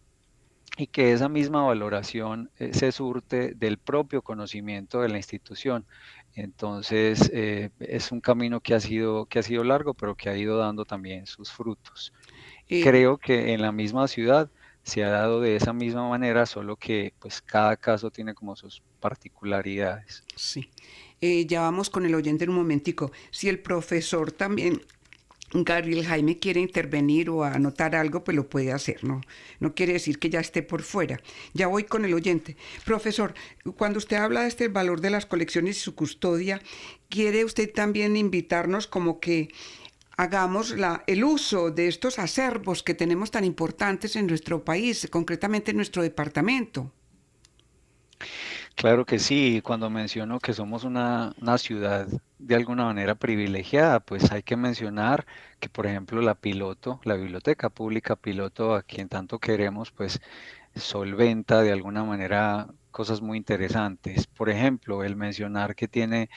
y que esa misma valoración se surte del propio conocimiento de la institución. Entonces, es un camino que ha sido largo, pero que ha ido dando también sus frutos. Eh, Creo que en la misma ciudad se ha dado de esa misma manera, solo que pues cada caso tiene como sus particularidades. sí. Ya vamos con el oyente en un momentico. Si el profesor también, Gabriel Jaime, quiere intervenir o anotar algo, pues lo puede hacer, ¿no? No quiere decir que ya esté por fuera. Ya voy con el oyente. Profesor, cuando usted habla de este valor de las colecciones y su custodia, ¿quiere usted también invitarnos como que hagamos el uso de estos acervos que tenemos tan importantes en nuestro país, concretamente en nuestro departamento? Claro que sí, cuando menciono que somos una ciudad de alguna manera privilegiada, pues hay que mencionar que, por ejemplo, la Piloto, la Biblioteca Pública Piloto, a quien tanto queremos, pues solventa de alguna manera cosas muy interesantes. Por ejemplo, el mencionar que tiene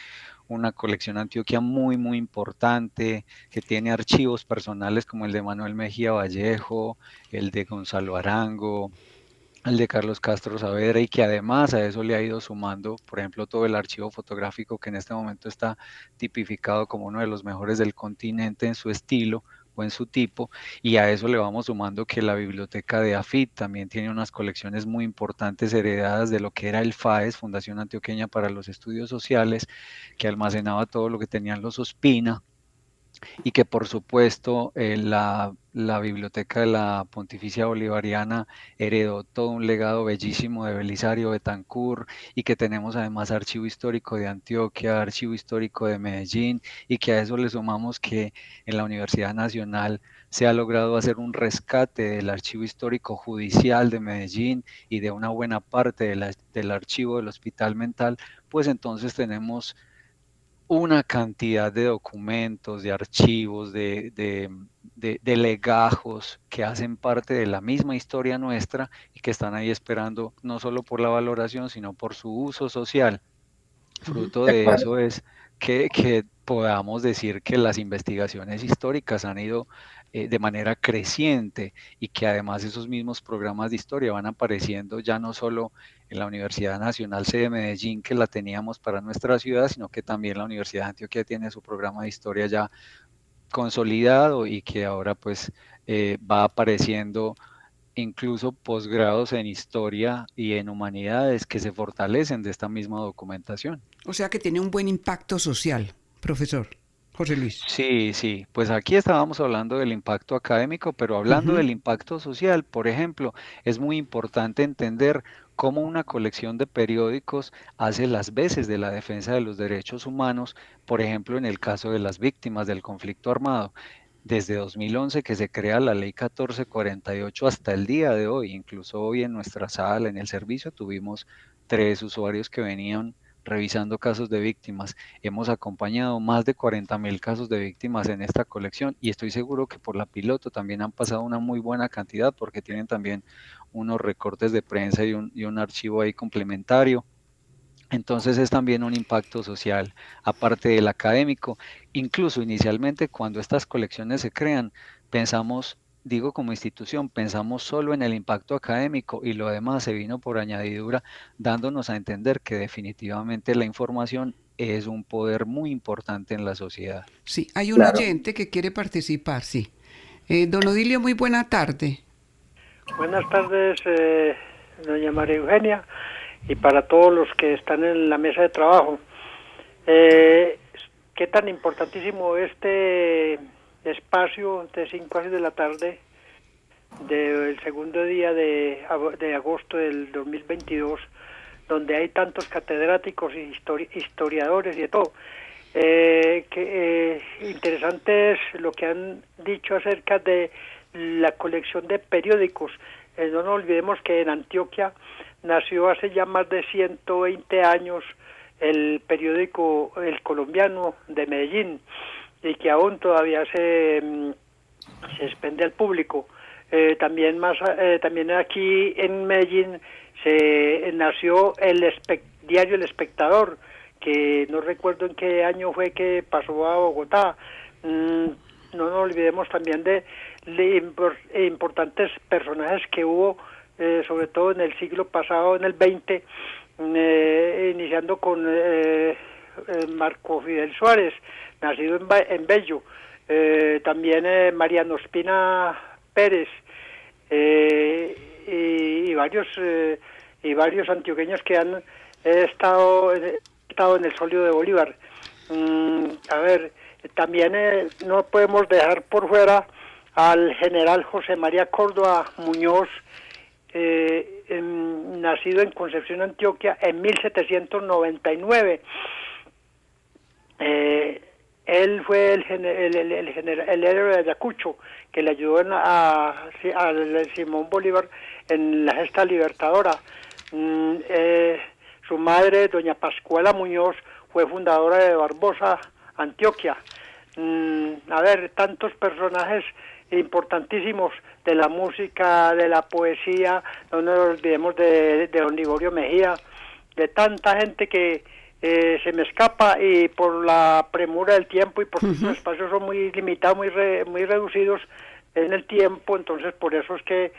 una colección Antioquia muy importante, que tiene archivos personales como el de Manuel Mejía Vallejo, el de Gonzalo Arango, el de Carlos Castro Saavedra, y que además a eso le ha ido sumando, por ejemplo, todo el archivo fotográfico que en este momento está tipificado como uno de los mejores del continente en su estilo o en su tipo, y a eso le vamos sumando que la biblioteca de AFIT también tiene unas colecciones muy importantes heredadas de lo que era el FAES, Fundación Antioqueña para los Estudios Sociales, que almacenaba todo lo que tenían los Ospina, y que por supuesto la biblioteca de la Pontificia Bolivariana heredó todo un legado bellísimo de Belisario Betancur, y que tenemos además archivo histórico de Antioquia, archivo histórico de Medellín, y que a eso le sumamos que en la Universidad Nacional se ha logrado hacer un rescate del archivo histórico judicial de Medellín y de una buena parte del archivo del Hospital Mental. Pues entonces tenemos una cantidad de documentos, de archivos, de legajos que hacen parte de la misma historia nuestra y que están ahí esperando no solo por la valoración, sino por su uso social. Fruto De de acuerdo. eso es que podamos decir que las investigaciones históricas han ido de manera creciente, y que además esos mismos programas de historia van apareciendo ya no solo en la Universidad Nacional sede de Medellín, que la teníamos para nuestra ciudad, sino que también la Universidad de Antioquia tiene su programa de historia ya consolidado, y que ahora pues va apareciendo incluso posgrados en historia y en humanidades que se fortalecen de esta misma documentación. O sea que tiene un buen impacto social, profesor José Luis. Sí, sí, pues aquí estábamos hablando del impacto académico, pero hablando Ujú. del impacto social, por ejemplo, es muy importante entender cómo una colección de periódicos hace las veces de la defensa de los derechos humanos, por ejemplo, en el caso de las víctimas del conflicto armado. desde 2011 que se crea la ley 1448 hasta el día de hoy. Incluso hoy en nuestra sala, en el servicio, tuvimos 3 usuarios que venían revisando casos de víctimas. Hemos acompañado más de 40.000 casos de víctimas en esta colección y estoy seguro que por la piloto también han pasado una muy buena cantidad porque tienen también unos recortes de prensa y un archivo ahí complementario. Entonces es también un impacto social, aparte del académico. Incluso inicialmente cuando estas colecciones se crean, pensamos, digo como institución, pensamos solo en el impacto académico y lo demás se vino por añadidura, dándonos a entender que definitivamente la información es un poder muy importante en la sociedad. Sí, hay un Claro. oyente que quiere participar, sí. Don Odilio, muy buena tarde. Buenas tardes, doña María Eugenia, y para todos los que están en la mesa de trabajo. Qué tan importantísimo este espacio de 5 a 6 de la tarde del segundo día de agosto del 2022, donde hay tantos catedráticos y historiadores y de todo. Interesante es lo que han dicho acerca de la colección de periódicos. No nos olvidemos que en Antioquia nació hace ya más de 120 años el periódico El Colombiano de Medellín y que aún todavía se expende al público. También aquí en Medellín se nació el diario El Espectador, que no recuerdo en qué año fue que pasó a Bogotá. No nos olvidemos también de importantes personajes que hubo, sobre todo en el siglo pasado, en el 20, iniciando con Marco Fidel Suárez, nacido en Bello, también Mariano Ospina Pérez, y varios antioqueños que han estado en el solio de Bolívar. También no podemos dejar por fuera al general José María Córdoba Muñoz, nacido en Concepción, Antioquia, en 1799. Él fue el héroe de Ayacucho, que le ayudó a Simón Bolívar en la gesta libertadora. Su madre, doña Pascuala Muñoz, fue fundadora de Barbosa, Antioquia. Tantos personajes importantísimos de la música, de la poesía, no nos olvidemos de don Liborio Mejía, de tanta gente que se me escapa, y por la premura del tiempo y porque los espacios son muy limitados, muy reducidos en el tiempo, entonces por eso es que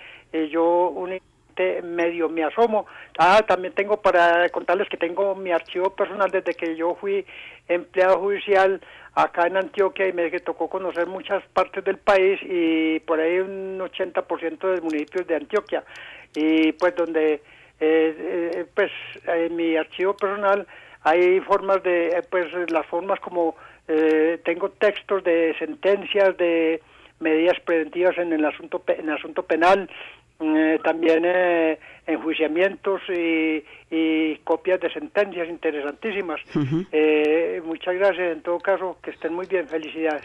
yo únicamente medio me asomo. También tengo para contarles que tengo mi archivo personal desde que yo fui empleado judicial acá en Antioquia y me tocó conocer muchas partes del país y por ahí un 80% de municipios de Antioquia, y pues donde en mi archivo personal hay formas las formas como tengo textos de sentencias, de medidas preventivas en el asunto penal, también enjuiciamientos y copias de sentencias interesantísimas. Muchas gracias, en todo caso, que estén muy bien, felicidades.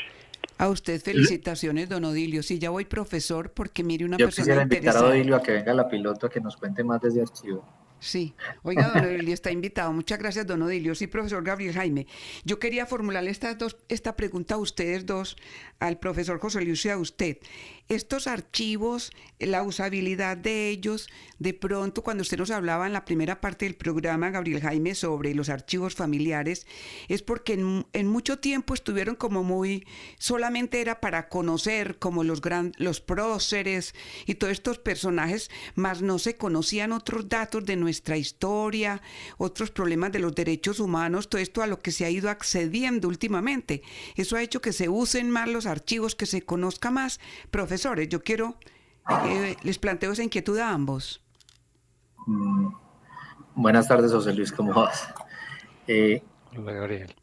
A usted felicitaciones, don Odilio. Sí, ya voy, profesor, porque mire una Yo persona quisiera invitar a interesada. Odilio a que venga a la piloto a que nos cuente más de ese archivo. Sí, oiga, don Odilio está invitado. Muchas gracias, don Odilio. Sí, profesor Gabriel Jaime. Yo quería formularle esta pregunta a ustedes dos, al profesor José Luis y a usted. Estos archivos, la usabilidad de ellos, de pronto cuando usted nos hablaba en la primera parte del programa, Gabriel Jaime, sobre los archivos familiares, es porque en mucho tiempo estuvieron como solamente era para conocer como los próceres y todos estos personajes, más no se conocían otros datos de nuestra historia, otros problemas de los derechos humanos, todo esto a lo que se ha ido accediendo últimamente. Eso ha hecho que se usen más los archivos, que se conozca más. Profesores, yo les planteo esa inquietud a ambos. Buenas tardes, José Luis, ¿cómo vas? Hola, Gabriel.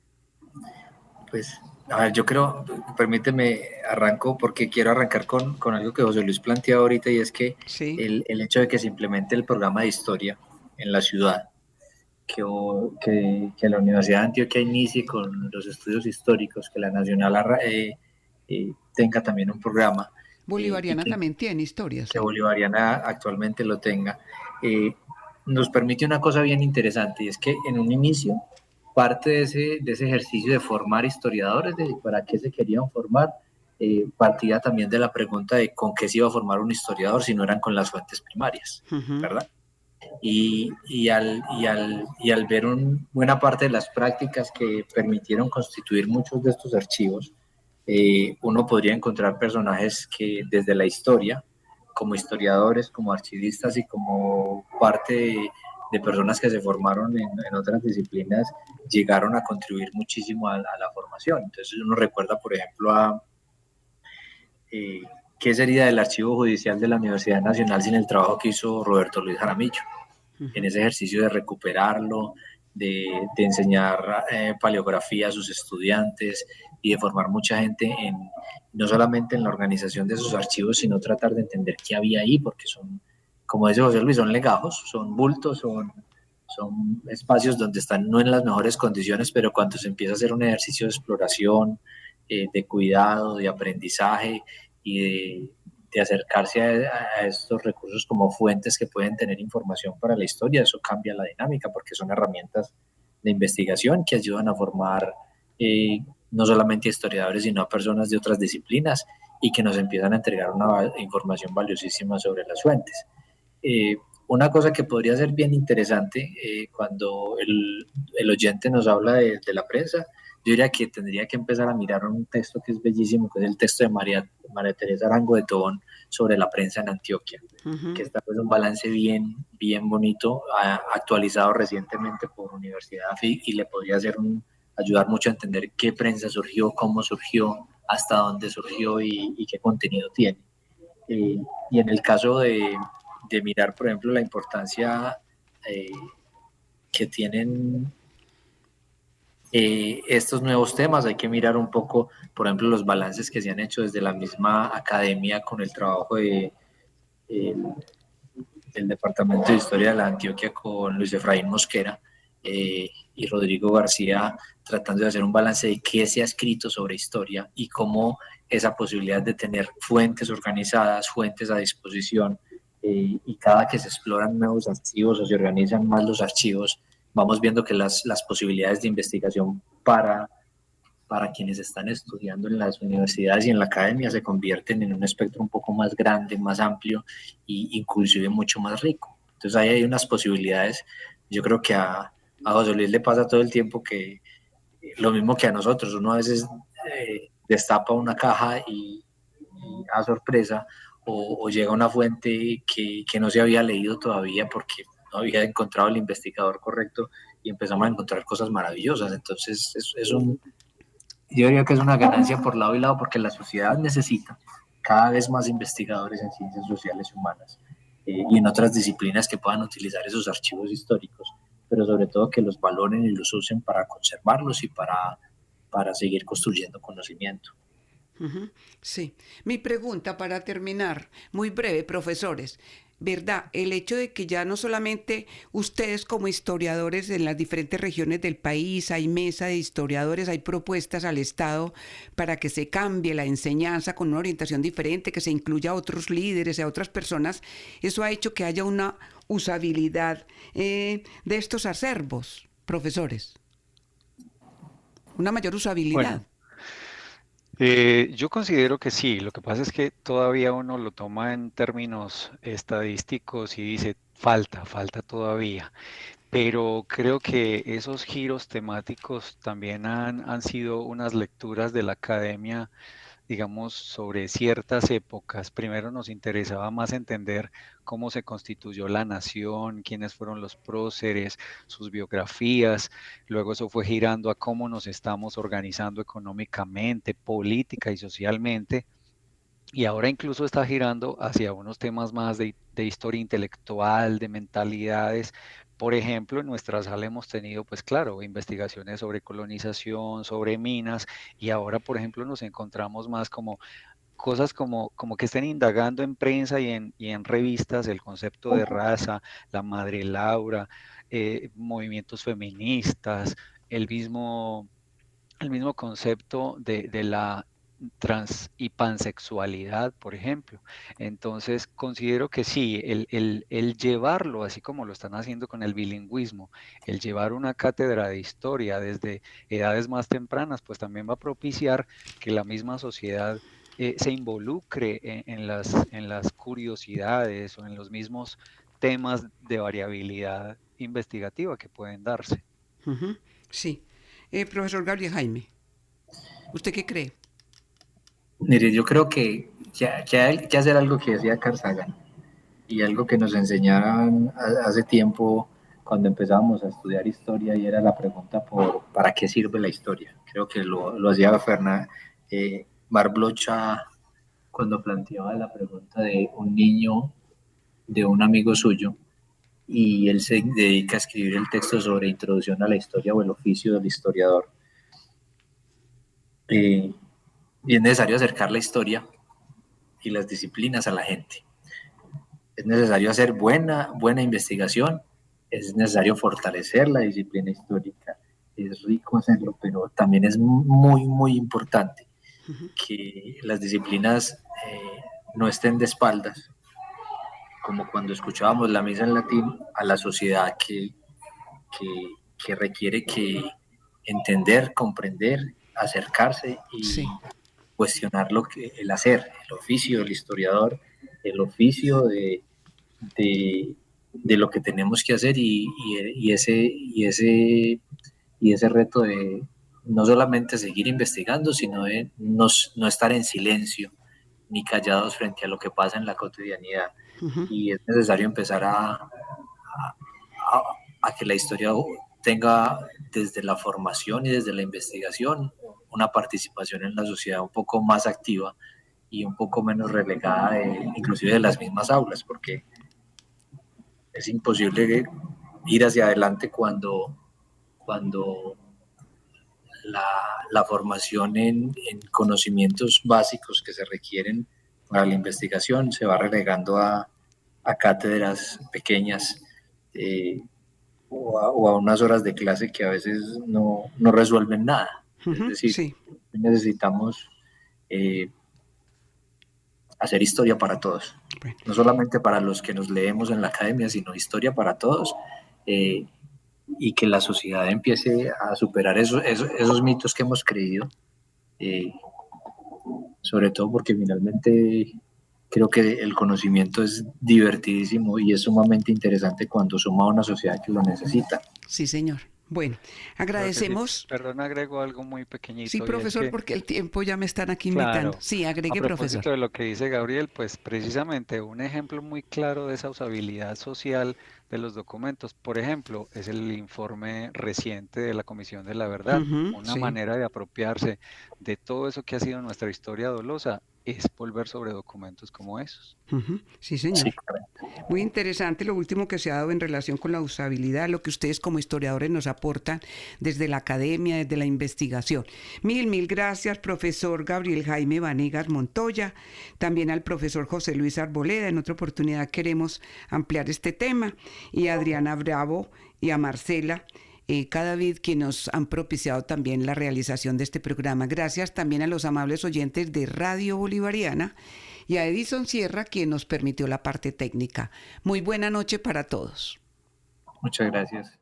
Pues, a ver, yo creo, permíteme, arranco porque quiero arrancar con algo que José Luis plantea ahorita, y es que sí, el hecho de que se implemente el programa de historia en la ciudad, que la Universidad de Antioquia inicie con los estudios históricos, que la Nacional tenga también un programa. Bolivariana también tiene historias. Que Bolivariana actualmente lo tenga. Nos permite una cosa bien interesante, y es que en un inicio parte de ese ejercicio de formar historiadores, de para qué se querían formar, partía también de la pregunta de con qué se iba a formar un historiador si no eran con las fuentes primarias, ¿verdad? Y al ver buena parte de las prácticas que permitieron constituir muchos de estos archivos, uno podría encontrar personajes que desde la historia, como historiadores, como archivistas y como parte de personas que se formaron en otras disciplinas, llegaron a contribuir muchísimo a la formación. Entonces uno recuerda, por ejemplo, qué sería del Archivo Judicial de la Universidad Nacional sin el trabajo que hizo Roberto Luis Jaramillo, en ese ejercicio de recuperarlo, de enseñar paleografía a sus estudiantes y de formar mucha gente no solamente en la organización de esos archivos, sino tratar de entender qué había ahí, porque son, como dice José Luis, son legajos, son bultos, son espacios donde están no en las mejores condiciones, pero cuando se empieza a hacer un ejercicio de exploración, de cuidado, de aprendizaje y de acercarse a estos recursos como fuentes que pueden tener información para la historia, eso cambia la dinámica porque son herramientas de investigación que ayudan a formar no solamente a historiadores, sino a personas de otras disciplinas y que nos empiezan a entregar una información valiosísima sobre las fuentes. Una cosa que podría ser bien interesante cuando el oyente nos habla de la prensa, yo diría que tendría que empezar a mirar un texto que es bellísimo, que es el texto de María Teresa Arango de Tobón sobre la prensa en Antioquia, que está pues un balance bien bonito, actualizado recientemente por Universidad AFI, y le podría ayudar mucho a entender qué prensa surgió, cómo surgió, hasta dónde surgió y qué contenido tiene. Y en el caso de mirar, por ejemplo, la importancia que tienen estos nuevos temas, hay que mirar un poco, por ejemplo, los balances que se han hecho desde la misma academia con el trabajo del Departamento de Historia de la Antioquia con Luis Efraín Mosquera y Rodrigo García, tratando de hacer un balance de qué se ha escrito sobre historia y cómo esa posibilidad de tener fuentes organizadas, fuentes a disposición, y cada que se exploran nuevos archivos o se organizan más los archivos, vamos viendo que las posibilidades de investigación para quienes están estudiando en las universidades y en la academia se convierten en un espectro un poco más grande, más amplio e inclusive mucho más rico. Entonces ahí hay unas posibilidades. Yo creo que a José Luis le pasa todo el tiempo que lo mismo que a nosotros, uno a veces destapa una caja y a sorpresa o llega a una fuente que no se había leído todavía porque no había encontrado el investigador correcto y empezamos a encontrar cosas maravillosas. Entonces yo diría que es una ganancia por lado y lado porque la sociedad necesita cada vez más investigadores en ciencias sociales y humanas y en otras disciplinas que puedan utilizar esos archivos históricos, pero sobre todo que los valoren y los usen para conservarlos y para seguir construyendo conocimiento. Sí. Mi pregunta para terminar, muy breve, profesores. ¿Verdad? El hecho de que ya no solamente ustedes como historiadores en las diferentes regiones del país, hay mesa de historiadores, hay propuestas al Estado para que se cambie la enseñanza con una orientación diferente, que se incluya a otros líderes, a otras personas, eso ha hecho que haya una usabilidad de estos acervos, profesores. Una mayor usabilidad. Bueno. Yo considero que sí, lo que pasa es que todavía uno lo toma en términos estadísticos y dice falta todavía, pero creo que esos giros temáticos también han sido unas lecturas de la academia, digamos, sobre ciertas épocas. Primero nos interesaba más entender cómo se constituyó la nación, quiénes fueron los próceres, sus biografías. Luego eso fue girando a cómo nos estamos organizando económicamente, política y socialmente. Y ahora incluso está girando hacia unos temas más de historia intelectual, de mentalidades. Por ejemplo, en nuestra sala hemos tenido, pues claro, investigaciones sobre colonización, sobre minas, y ahora, por ejemplo, nos encontramos más como cosas como que estén indagando en prensa y en revistas el concepto de raza, la madre Laura, movimientos feministas, el mismo concepto de trans y pansexualidad, por ejemplo. Entonces, considero que sí, el llevarlo, así como lo están haciendo con el bilingüismo, el llevar una cátedra de historia desde edades más tempranas, pues también va a propiciar que la misma sociedad se involucre en las curiosidades o en los mismos temas de variabilidad investigativa que pueden darse. Sí. Profesor Gabriel Jaime, ¿usted qué cree? Mire, yo creo que hay que hacer algo que decía Carl Sagan y algo que nos enseñaron hace tiempo cuando empezábamos a estudiar historia, y era la pregunta por ¿para qué sirve la historia? Creo que lo hacía Marc Bloch cuando planteaba la pregunta de un niño, de un amigo suyo, y él se dedica a escribir el texto sobre introducción a la historia o el oficio del historiador. Y es necesario acercar la historia y las disciplinas a la gente. Es necesario hacer buena investigación, es necesario fortalecer la disciplina histórica, es rico hacerlo, pero también es muy, muy importante que las disciplinas no estén de espaldas, como cuando escuchábamos la misa en latín, a la sociedad que requiere que entender, comprender, acercarse y cuestionar el hacer, el oficio del historiador, el oficio de lo que tenemos que hacer y ese reto de no solamente seguir investigando, sino de no estar en silencio ni callados frente a lo que pasa en la cotidianidad. Y es necesario empezar a que la historia tenga desde la formación y desde la investigación una participación en la sociedad un poco más activa y un poco menos relegada inclusive de las mismas aulas, porque es imposible ir hacia adelante cuando la formación en conocimientos básicos que se requieren para la investigación se va relegando a cátedras pequeñas o a unas horas de clase que a veces no resuelven nada. Es decir, necesitamos hacer historia para todos, no solamente para los que nos leemos en la academia, sino historia para todos, y que la sociedad empiece a superar esos mitos que hemos creído, sobre todo porque finalmente creo que el conocimiento es divertidísimo y es sumamente interesante cuando suma a una sociedad que lo necesita. Sí, señor. Bueno, agradecemos. Sí, perdón, agrego algo muy pequeñito. Sí, profesor, porque el tiempo ya me están aquí invitando. Sí, agregue, profesor. A propósito de lo que dice Gabriel, pues precisamente un ejemplo muy claro de esa usabilidad social de los documentos, por ejemplo, es el informe reciente de la Comisión de la Verdad. Una manera de apropiarse de todo eso que ha sido nuestra historia dolosa es volver sobre documentos como esos. Sí, señor. Sí. Muy interesante lo último que se ha dado en relación con la usabilidad, lo que ustedes como historiadores nos aportan desde la academia, desde la investigación. Mil gracias, profesor Gabriel Jaime Vanegas Montoya, también al profesor José Luis Arboleda. En otra oportunidad queremos ampliar este tema, y a Adriana Bravo y a Marcela Cadavid, que nos han propiciado también la realización de este programa. Gracias también a los amables oyentes de Radio Bolivariana y a Edison Sierra, quien nos permitió la parte técnica. Muy buena noche para todos. Muchas gracias.